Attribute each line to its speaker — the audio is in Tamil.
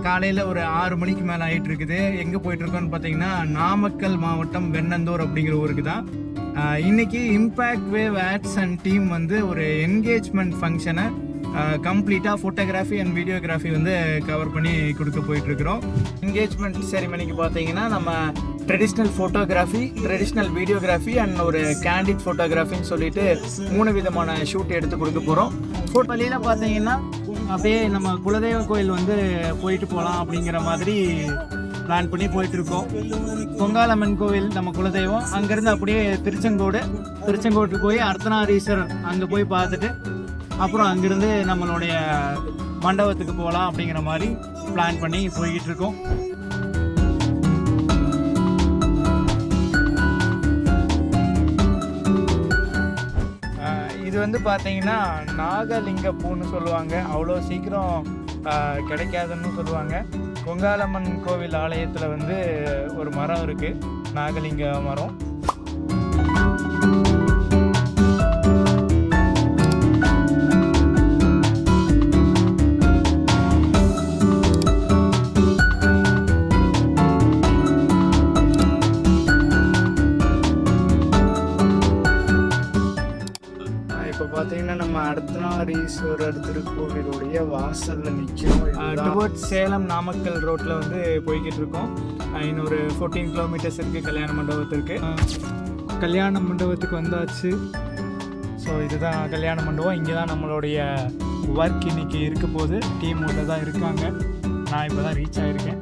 Speaker 1: காலையில் ஒரு 6 மணிக்கு மேலே ஆகிட்டு இருக்குது. எங்கே போயிட்டுருக்கோன்னு பார்த்தீங்கன்னா நாமக்கல் மாவட்டம் வெண்ணந்தூர் அப்படிங்கிற ஊருக்கு தான். இன்றைக்கி impact wave ads and team வந்து ஒரு என்கேஜ்மெண்ட் ஃபங்க்ஷனை கம்ப்ளீட்டாக ஃபோட்டோகிராஃபி அண்ட் வீடியோகிராஃபி வந்து கவர் பண்ணி கொடுக்க போயிட்டுருக்குறோம். என்கேஜ்மெண்ட் செரிமனிக்கு பார்த்தீங்கன்னா நம்ம traditional photography, traditional videography and ஒரு கேண்டிட் ஃபோட்டோகிராஃபின்னு சொல்லிட்டு 3 விதமான ஷூட் எடுத்து கொடுக்க போகிறோம். ஃபோட்டோ வழியில் பார்த்தீங்கன்னா அப்படியே நம்ம குலதெய்வ கோயில் வந்து போயிட்டு போகலாம் அப்படிங்கிற மாதிரி பிளான் பண்ணி போயிட்டுருக்கோம். பொங்காலம்மன் கோவில் நம்ம குலதெய்வம், அங்கேருந்து அப்படியே திருச்செங்கோட்டுக்கு போய் அர்த்தநாரீஸ்வரர் அங்கே போய் பார்த்துட்டு அப்புறம் அங்கேருந்து நம்மளுடைய மண்டபத்துக்கு போகலாம் அப்படிங்கிற மாதிரி பிளான் பண்ணி போய்கிட்டு இருக்கோம். இது வந்து பார்த்தீங்கன்னா நாகலிங்க பூன்னு சொல்லுவாங்க. அவ்வளோ சீக்கிரம் கிடைக்காதுன்னு சொல்லுவாங்க. பொங்காலம்மன் கோவில் ஆலயத்தில் வந்து ஒரு மரம் இருக்குது, நாகலிங்க மரம். இப்போ பார்த்தீங்கன்னா நம்ம அர்த்தநாரீஸ்வரர் திருக்கோவிலுடைய வாசலில் நிற்கிறோம். டுவர்ட்ஸ் சேலம் நாமக்கல் ரோட்டில் வந்து போய்கிட்டு இருக்கோம். இன்னொரு 14 கிலோமீட்டர்ஸ் இருக்குது கல்யாண மண்டபத்திற்கு. கல்யாண மண்டபத்துக்கு வந்தாச்சு. ஸோ இதுதான் கல்யாண மண்டபம். இங்கே தான் நம்மளுடைய ஒர்க் இன்றைக்கி இருக்க போது. டீம் உள்ள தான் இருக்காங்க. நான் இப்போ தான் ரீச் ஆகிருக்கேன்.